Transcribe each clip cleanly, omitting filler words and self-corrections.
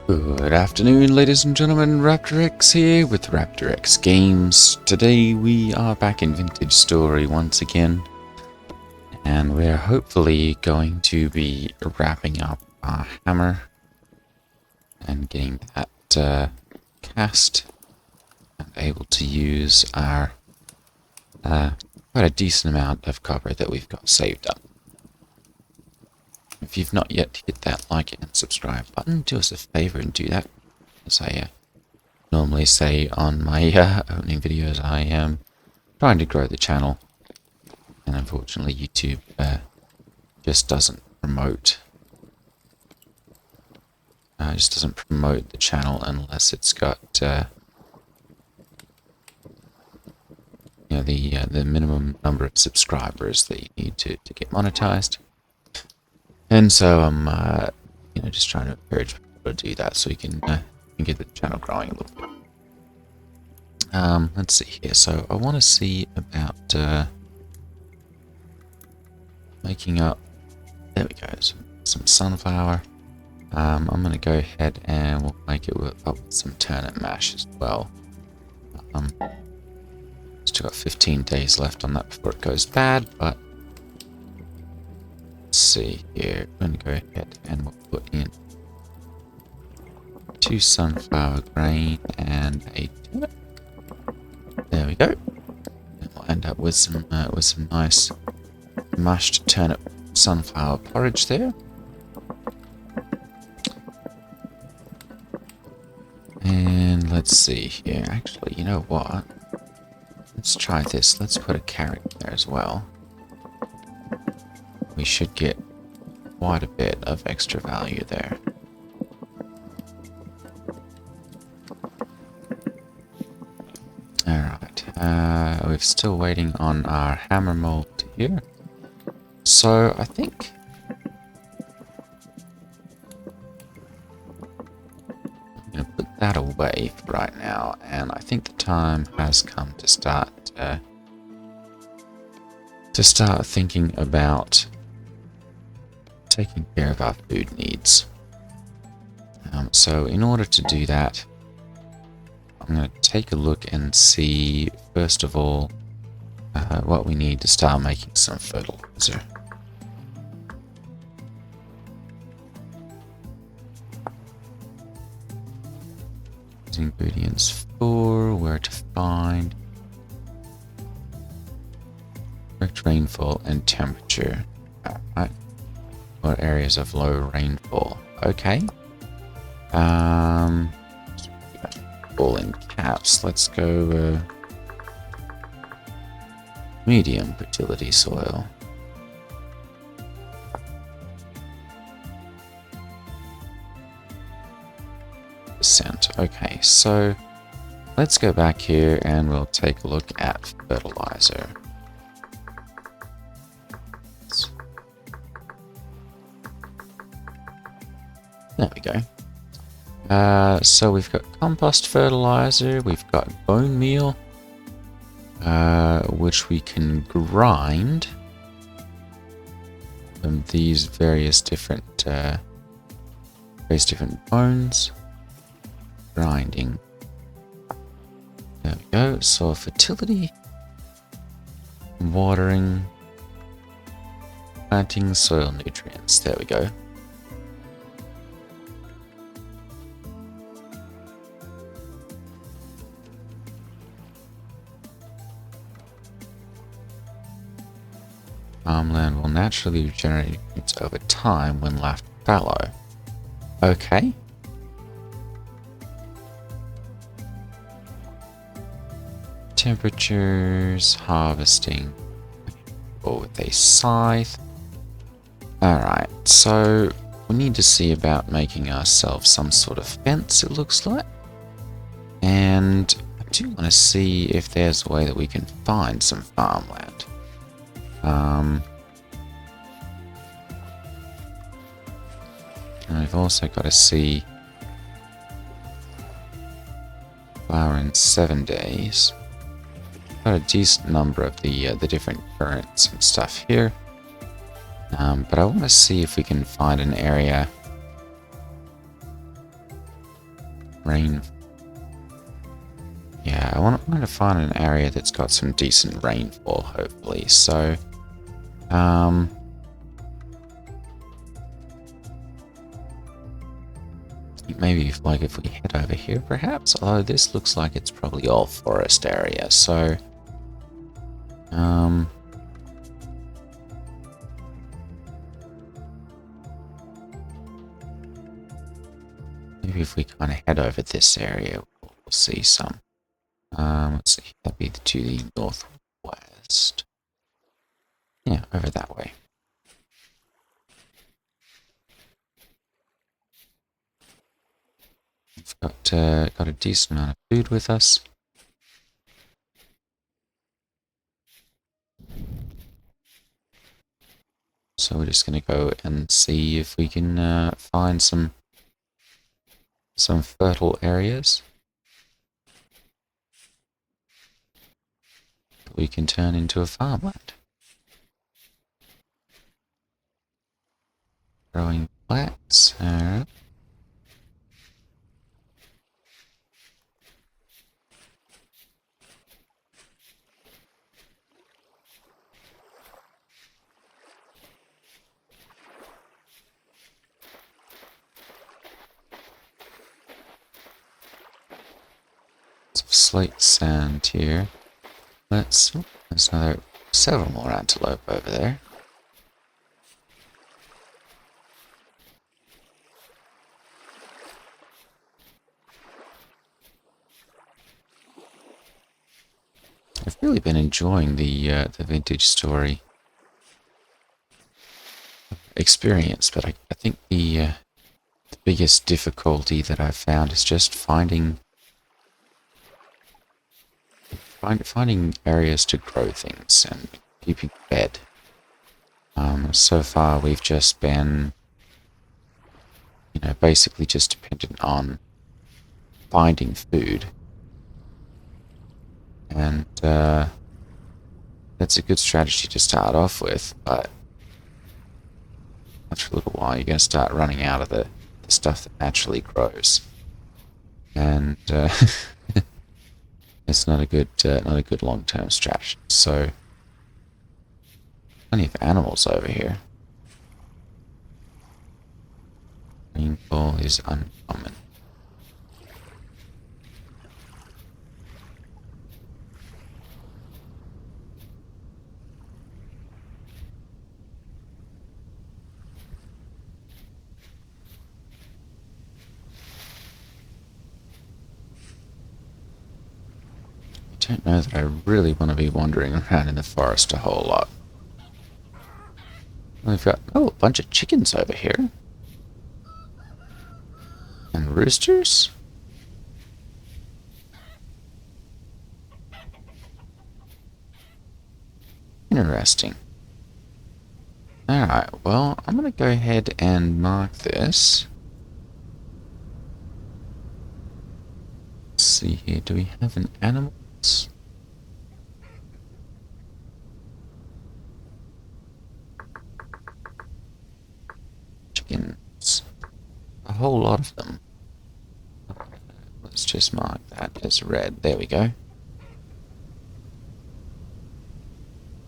Good afternoon, ladies and gentlemen. Raptor X here with Raptor X Games. Today we are back in Vintage Story once again, and we're hopefully going to be wrapping up our hammer and getting that cast and able to use our quite a decent amount of copper that we've got saved up. If you've not yet hit that like and subscribe button, do us a favor and do that. As I normally say on my opening videos, I am trying to grow the channel, and unfortunately YouTube just doesn't promote the channel unless it's got the minimum number of subscribers that you need to get monetized. And so I'm just trying to encourage people to do that so we can get the channel growing a little bit. Let's see here. So I want to see about making up. There we go. Some sunflower. I'm going to go ahead and we'll make it up with some turnip mash as well. Still got 15 days left on that before it goes bad, but let's see here. I'm going to go ahead and we'll put in 2 sunflower grain and a turnip. There we go. And we'll end up with some nice mashed turnip sunflower porridge there. And let's see here. Actually, you know what? Let's try this. Let's put a carrot in there as well. We should get quite a bit of extra value there. Alright, we're still waiting on our hammer mold here. So I think I'm going to put that away for right now, and I think the time has come to start thinking about taking care of our food needs. So in order to do that, I'm going to take a look and see, first of all, what we need to start making some fertilizer. Ingredients for where to find correct rainfall and temperature. Alright. What areas of low rainfall? Okay. All in caps. Let's go medium fertility soil. Okay, so let's go back here and we'll take a look at fertilizer. There we go. So we've got compost fertilizer, we've got bone meal, which we can grind from these various different bones. Grinding. There we go. Soil fertility, watering, planting soil nutrients. There we go. Farmland will naturally regenerate nutrients over time when left fallow. Okay. Temperatures, harvesting, or with a scythe. Alright, so we need to see about making ourselves some sort of fence, it looks like. And I do want to see if there's a way that we can find some farmland. And we've also got to see flower in 7 days. Got a decent number of the different currents and stuff here, but I want to see if we can find an area Rain. Yeah, I want to find an area that's got some decent rainfall, hopefully. So, I think maybe if we head over here, perhaps. Although this looks like it's probably all forest area. So, maybe if we kind of head over this area, we'll see some. Let's see, that'd be to the northwest. Yeah, over that way. We've got a decent amount of food with us. So we're just going to go and see if we can find some fertile areas that we can turn into a farmland. Growing flats. Alright. Some slate sand here. There's several more antelope over there. I've really been enjoying the vintage story experience, but I think the biggest difficulty that I've found is just finding areas to grow things and keeping fed. So far we've just been, basically just dependent on finding food. And that's a good strategy to start off with, but after a little while you're going to start running out of the stuff that naturally grows. And it's not a good long-term strategy. So, plenty of animals over here. Rainfall is uncommon. I don't know that I really want to be wandering around in the forest a whole lot. We've got, a bunch of chickens over here. And roosters? Interesting. Alright, well, I'm going to go ahead and mark this. Let's see here, do we have an animal? Chickens. A whole lot of them. Let's just mark that as red. There we go.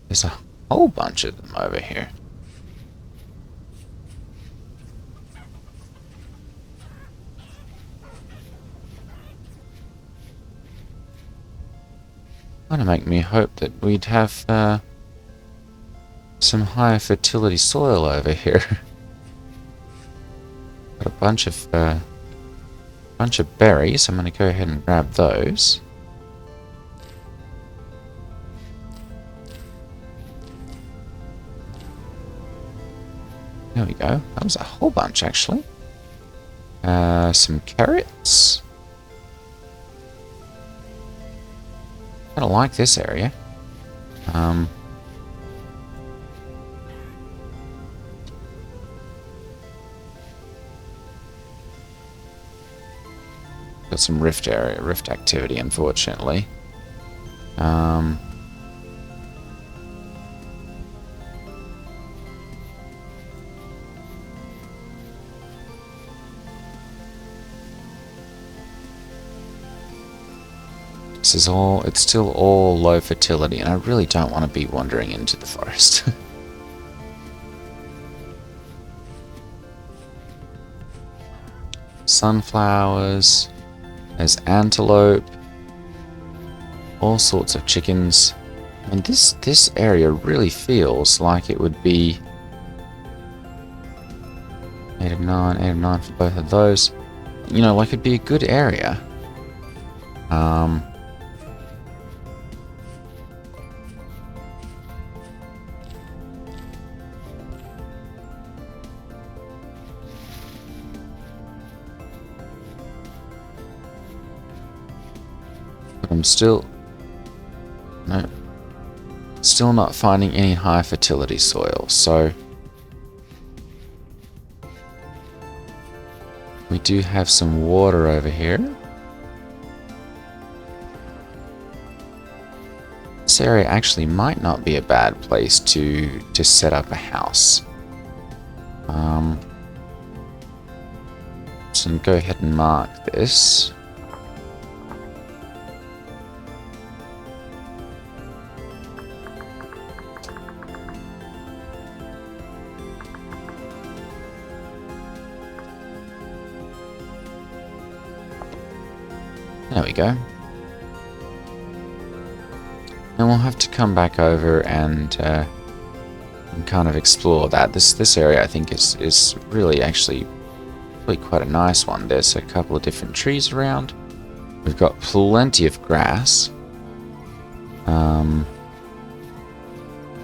There's a whole bunch of them over here. Kind of make me hope that we'd have some higher fertility soil over here. Got a bunch of berries. I'm going to go ahead and grab those. There we go. That was a whole bunch, actually. Some carrots. I don't like this area. Got some rift activity, unfortunately. This is all, it's still all low fertility, and I really don't want to be wandering into the forest. Sunflowers, there's antelope, all sorts of chickens. I mean, this area really feels like it would be 8 of 9, 8 of 9 for both of those. You know, like it'd be a good area. But I'm still not finding any high fertility soil, so we do have some water over here. This area actually might not be a bad place to set up a house. So go ahead and mark this. There we go. And we'll have to come back over and kind of explore that. This area I think is really actually quite a nice one. There's a couple of different trees around. We've got plenty of grass.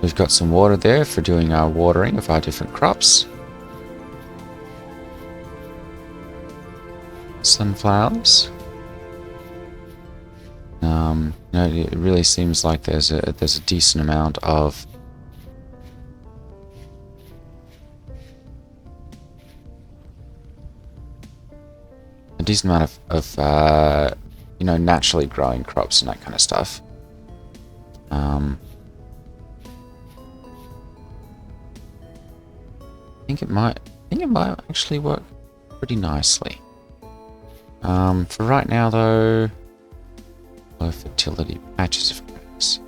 We've got some water there for doing our watering of our different crops. Sunflowers. You know, it really seems like there's a decent amount of you know, naturally growing crops and that kind of stuff. I think it might actually work pretty nicely. For right now though, low fertility patches of grass.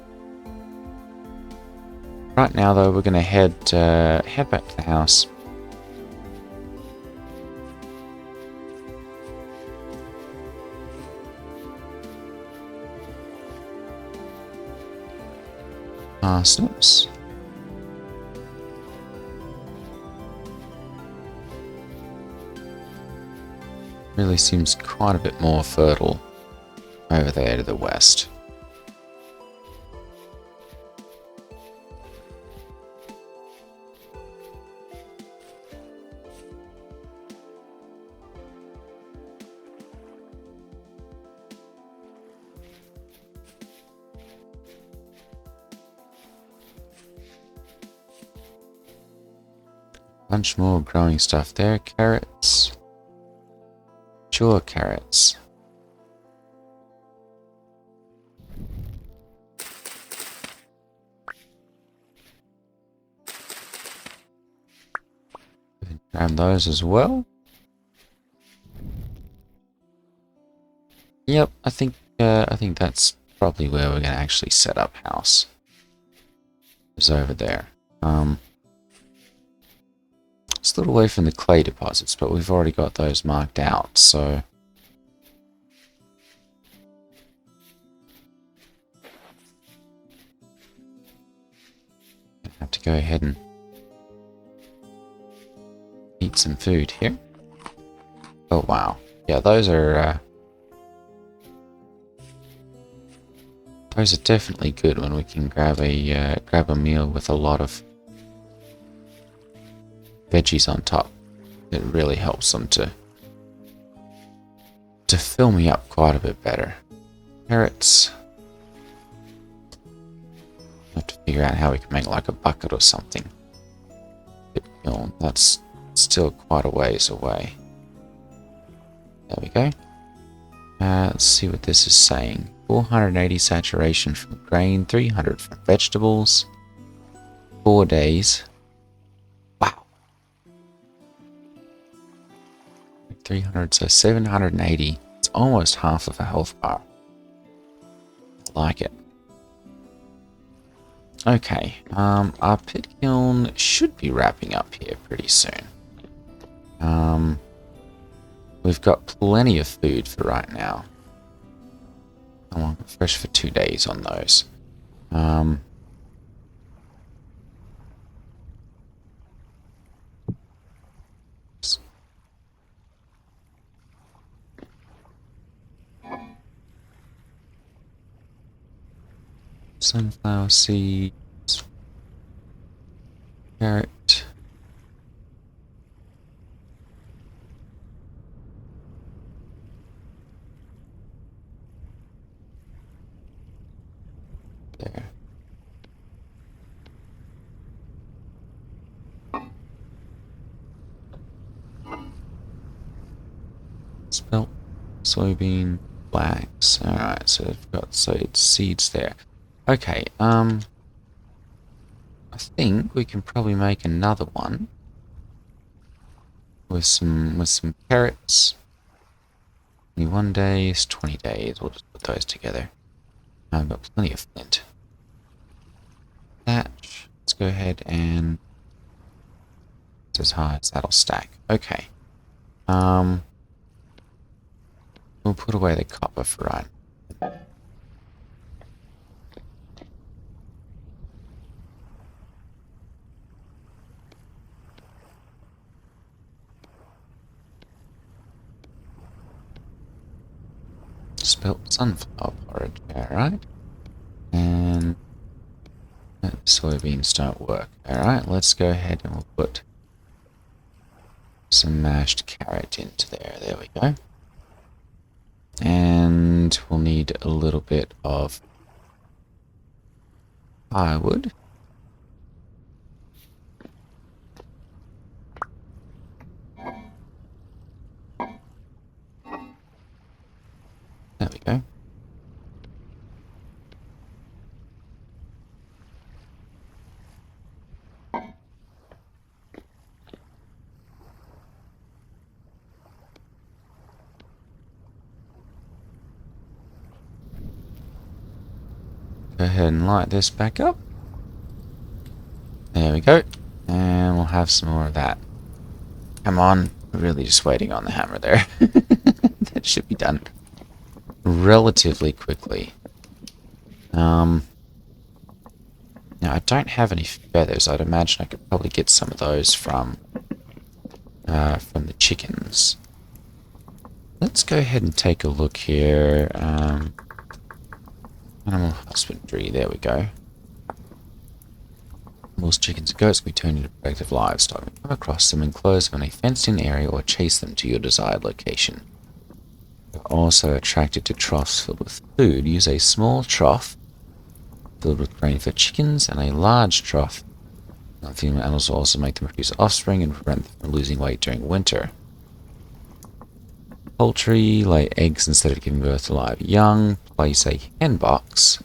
Right now though, we're gonna head back to the house. Parsnips. Really seems quite a bit more fertile over there to the west. Bunch more growing stuff there. Carrots. Mature carrots. Grab those as well. Yep, I think that's probably where we're gonna actually set up house. Is over there. It's a little away from the clay deposits, but we've already got those marked out, so I have to go ahead and eat some food here. Oh wow, yeah, those are definitely good when we can grab a meal with a lot of veggies on top. It really helps them to fill me up quite a bit better. Carrots. Have to figure out how we can make like a bucket or something. But, you know, that's still quite a ways away. There we go. Let's see what this is saying. 480 saturation from grain, 300 from vegetables. 4 days. 300, so 780. It's almost half of a health bar. like it. Okay, our pit kiln should be wrapping up here pretty soon. We've got plenty of food for right now. I want it fresh for 2 days on those. Sunflower seeds. Carrot. There. Spelt, soybean, flax. Alright, so we've got seeds there. Okay, I think we can probably make another one with some carrots. 21 days, 20 days. We'll just put those together. I've got plenty of flint. Thatch. Let's go ahead and it's as high as that'll stack. Okay. We'll put away the copper for right. Spelt sunflower porridge, alright. And soybeans don't work. Alright, let's go ahead and we'll put some mashed carrot into there. There we go. And we'll need a little bit of firewood. There we go. Go ahead and light this back up. There we go. And we'll have some more of that. Come on. We're really just waiting on the hammer there. That should be done relatively quickly. Now, I don't have any feathers. I'd imagine I could probably get some of those from the chickens. Let's go ahead and take a look here. Animal husbandry, there we go. Most chickens and goats can be turned into productive livestock. Come across them, enclose them in a fenced-in area, or chase them to your desired location. They're also attracted to troughs filled with food. Use a small trough filled with grain for chickens and a large trough. Female animals will also make them produce offspring and prevent them from losing weight during winter. Poultry lay eggs instead of giving birth to live young. Place a hen box.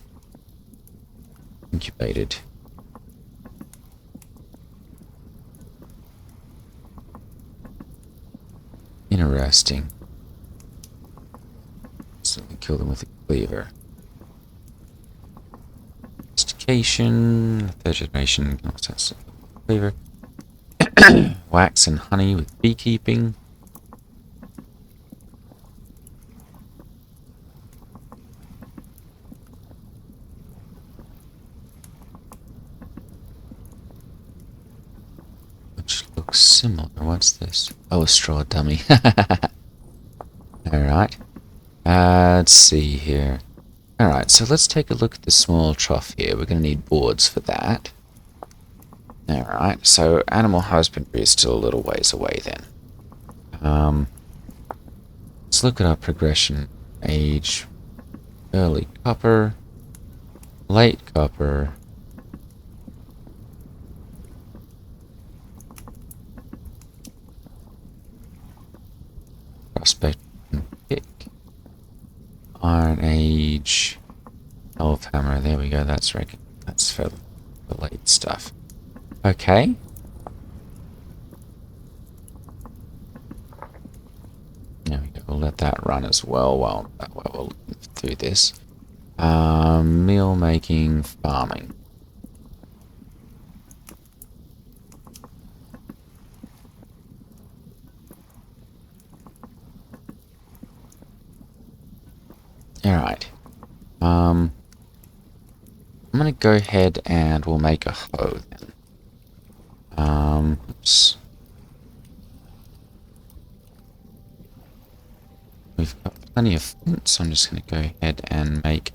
Incubated. Interesting. So we kill them with a cleaver. Domestication. Third generation. Cleaver. Wax and honey with beekeeping. Similar. What's this? Oh, a straw dummy. Alright. Let's see here. Alright, so let's take a look at the small trough here. We're going to need boards for that. Alright, so animal husbandry is still a little ways away then. Let's look at our progression. Age. Early copper. Late copper. Prospect and pick. Iron Age. Helve hammer. There we go. That's for the late stuff. Okay. There we go. We'll let that run as well while we're looking through this. Meal making, farming. Alright. I'm gonna go ahead and we'll make a hoe then. Oops. We've got plenty of flint, so I'm just gonna go ahead and make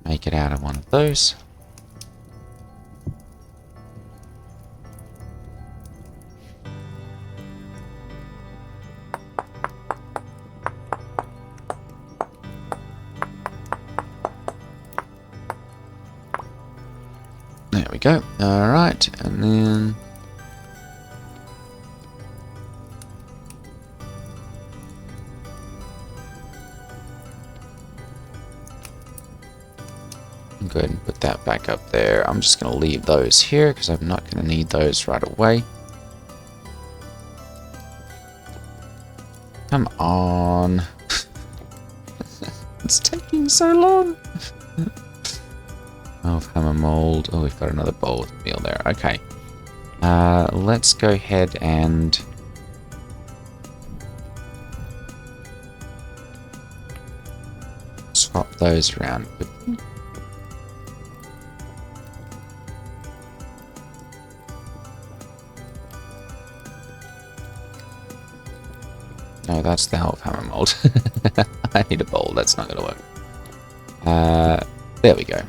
it out of one of those. There we go. Alright, and then go ahead and put that back up there. I'm just going to leave those here because I'm not going to need those right away. Come on. It's taking so long. Oh, hammer mold. Oh, we've got another bowl with meal there. Okay. Let's go ahead and swap those around quickly. No, that's the helve hammer mold. I need a bowl. That's not going to work. There we go.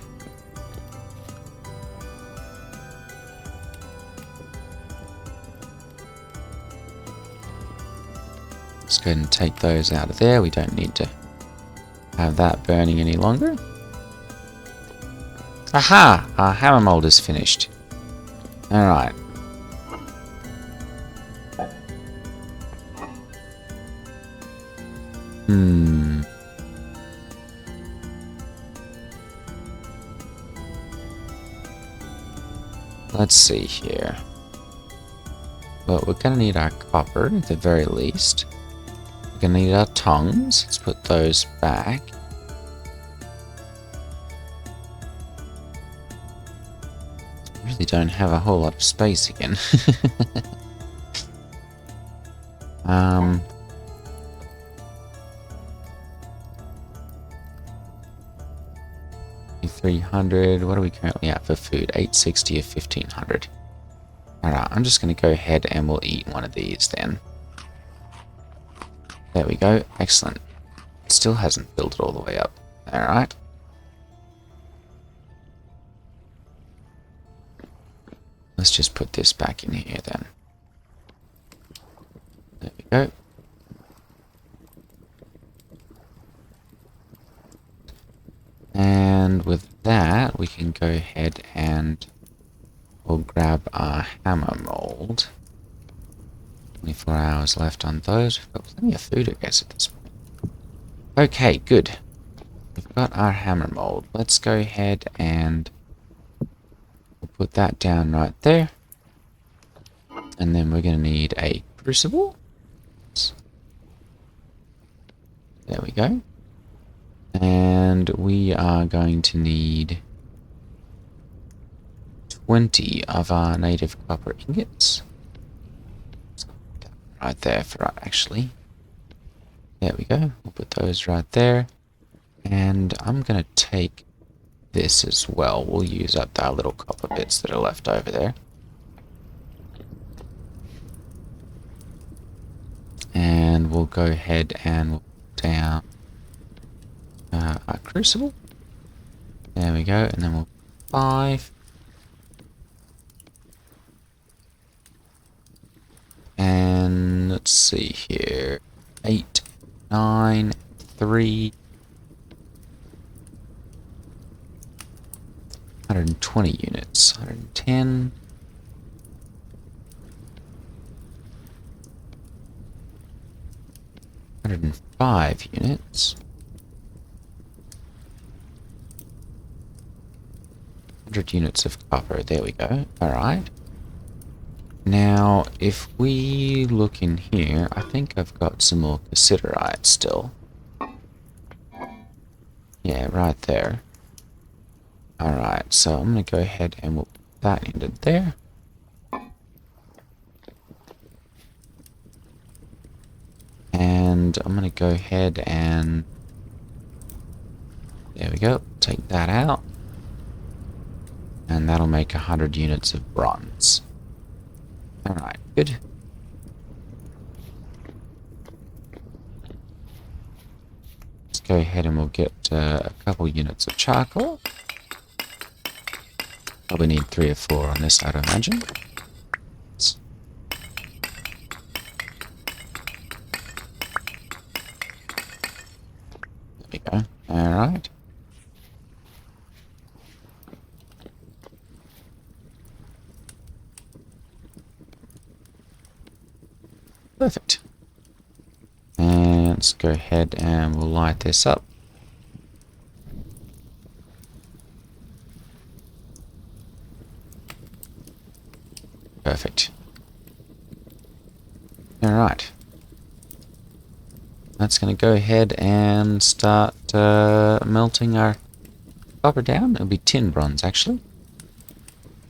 Let's go ahead and take those out of there. We don't need to have that burning any longer. Aha! Our hammer mold is finished. Alright. Let's see here. Well, we're going to need our copper at the very least. We're going to need our tongs. Let's put those back. Really don't have a whole lot of space again. 300. What are we currently at for food? 860 or 1500. Alright, I'm just going to go ahead and we'll eat one of these then. There we go. Excellent. It still hasn't filled it all the way up. Alright. Let's just put this back in here then. There we go. And with that, we can go ahead and we'll grab our hammer mold. 24 hours left on those. We've got plenty of food, I guess, at this point. Okay, good. We've got our hammer mold. Let's go ahead and we'll put that down right there. And then we're going to need a crucible. There we go. And we are going to need 20 of our native copper ingots. Right there for actually. There we go. We'll put those right there. And I'm going to take this as well. We'll use up our little copper bits that are left over there. And we'll go ahead and we'll put down our crucible. There we go. And then we'll 5. And let's see here. 8, 9, 3. 120 units. 110. 105 units. 100 units of copper. There we go. Alright. Now, if we look in here, I think I've got some more cassiterite still. Yeah, right there. Alright, so I'm going to go ahead and we'll put that into there. And I'm going to go ahead and... There we go. Take that out. And that'll make 100 units of bronze. Alright, good. Let's go ahead and we'll get a couple units of charcoal. Probably need 3 or 4 on this, I'd imagine. There we go. Alright. Perfect. And let's go ahead and we'll light this up. Perfect. Alright. That's going to go ahead and start melting our copper down. It'll be tin bronze, actually.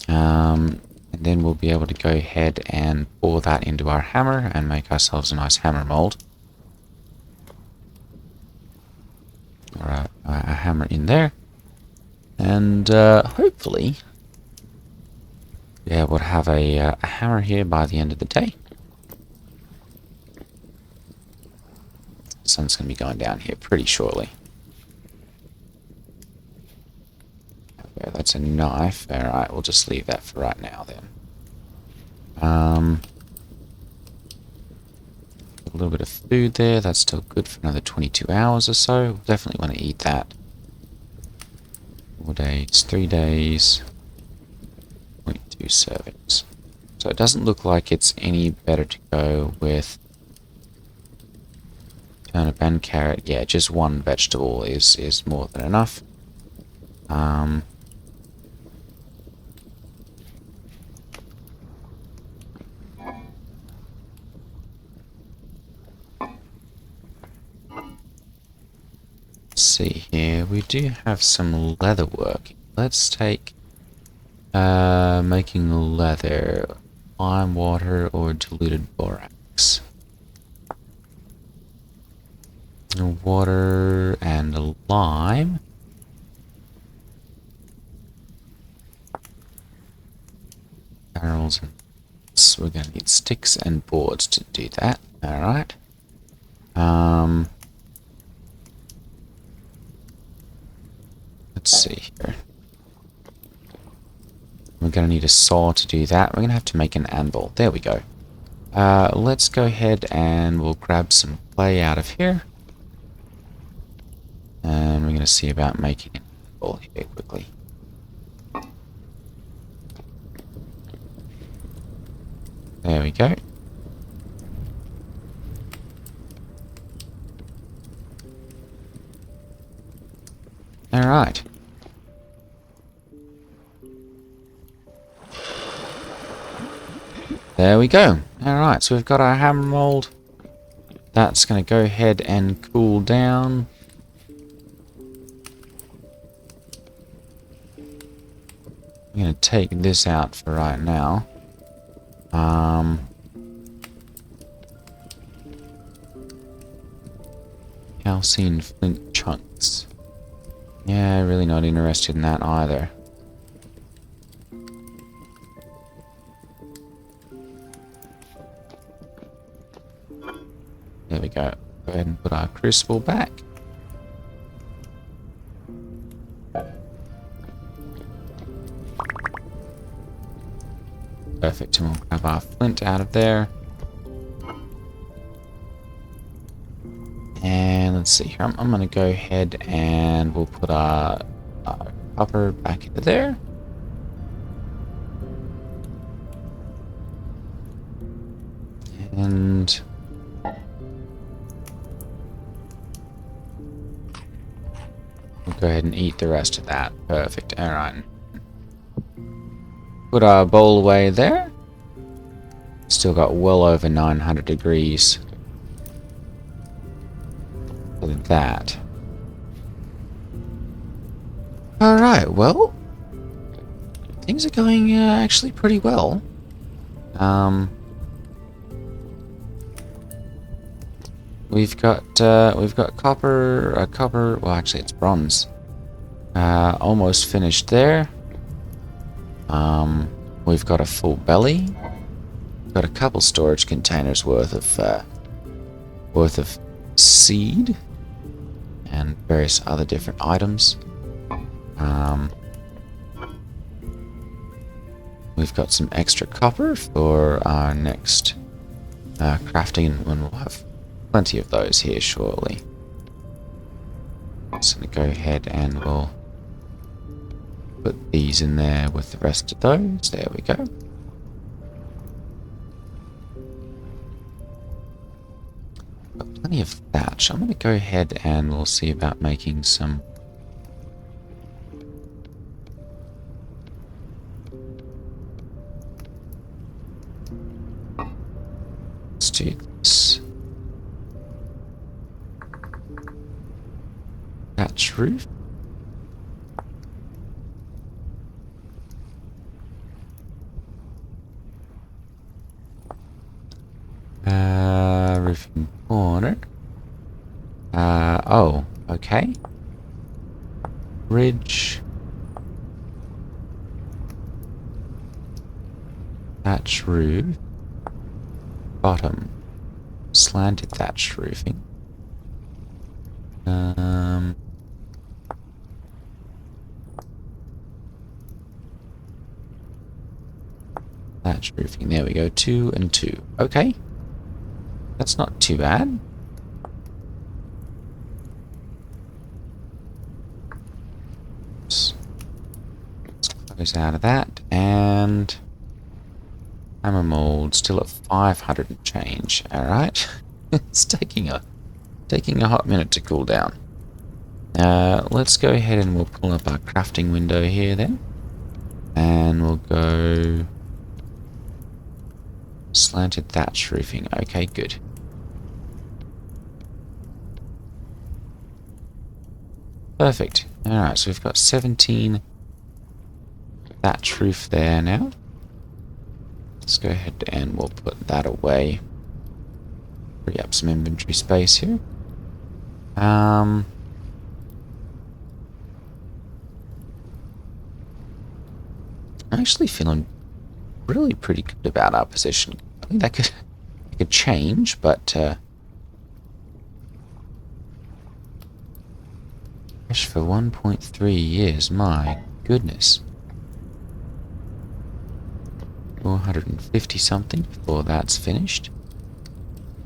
And then we'll be able to go ahead and pour that into our hammer and make ourselves a nice hammer mold. Alright, a hammer in there. And hopefully, yeah, we'll have a hammer here by the end of the day. The sun's going to be going down here pretty shortly. Okay, that's a knife. Alright, we'll just leave that for right now then. A little bit of food there. That's still good for another 22 hours or so. We'll definitely want to eat that. 4 days, 3 days, 0.2 servings. So it doesn't look like it's any better to go with turnip and carrot. Yeah, just one vegetable is more than enough. Let's see here. We do have some leather work. Let's take making leather, lime water, or diluted borax. Water and lime. Barrels and we're going to need sticks and boards to do that. Alright. Let's see here. We're going to need a saw to do that. We're going to have to make an anvil. There we go. Let's go ahead and we'll grab some clay out of here. And we're going to see about making an anvil here quickly. There we go. Alright. There we go. Alright, so we've got our hammer mold. That's going to go ahead and cool down. I'm going to take this out for right now. Calcine flint chunks. Yeah, really not interested in that either. There we go. Go ahead and put our crucible back. Perfect, and we'll grab our flint out of there. And let's see here. I'm going to go ahead and we'll put our copper back into there. And we'll go ahead and eat the rest of that. Perfect. Alright. Put our bowl away there. Still got well over 900 degrees. For that. Alright, well, things are going actually pretty well. We've got copper, well actually it's bronze. Almost finished there. We've got a full belly. Got a couple storage containers worth of seed and various other different items. We've got some extra copper for our next crafting, and we'll have plenty of those here shortly. So I'm going to go ahead and we'll put these in there with the rest of those. There we go. Got plenty of thatch. I'm going to go ahead and we'll see about making some. Let's do this. Thatch roof. Roofing corner. Oh, okay. Ridge. Thatch roof. Bottom. Slanted thatch roofing. Thatch roofing. There we go. 2 and 2. Okay. That's not too bad. Let's close out of that. And hammer mold still at 500 and change. Alright. It's taking a hot minute to cool down. Let's go ahead and we'll pull up our crafting window here then. And we'll go slanted thatch roofing. Okay, good. Perfect. Alright, so we've got 17 thatch roof there now. Let's go ahead and we'll put that away. Free up some inventory space here. I'm actually feeling really pretty good about our position. I think that could change, but cash for 1.3 years, my goodness. 450 something before that's finished.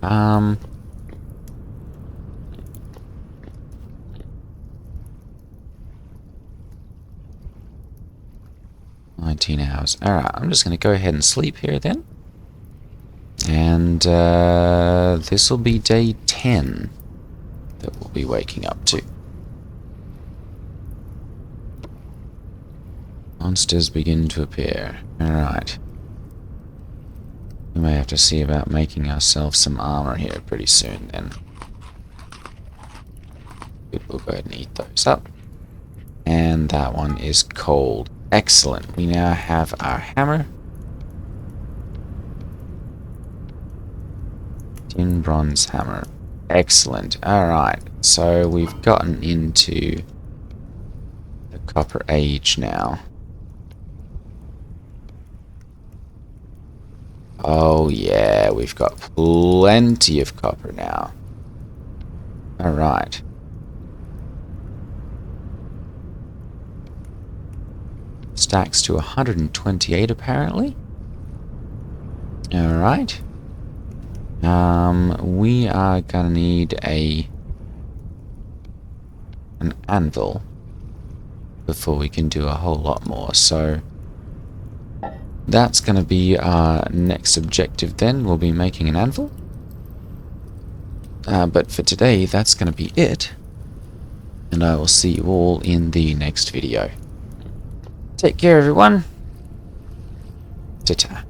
19 hours. Alright, I'm just going to go ahead and sleep here then. And this will be day 10 that we'll be waking up to. Monsters begin to appear. Alright. We may have to see about making ourselves some armor here pretty soon then. Good, we'll go ahead and eat those up. And that one is cold. Excellent. We now have our hammer. Tin bronze hammer. Excellent. Alright. So we've gotten into the Copper Age now. Oh yeah, we've got plenty of copper now. Alright. Stacks to 128 apparently. Alright. We are gonna need an anvil before we can do a whole lot more, so that's going to be our next objective then. We'll be making an anvil. But for today, that's going to be it. And I will see you all in the next video. Take care, everyone. Ta-ta.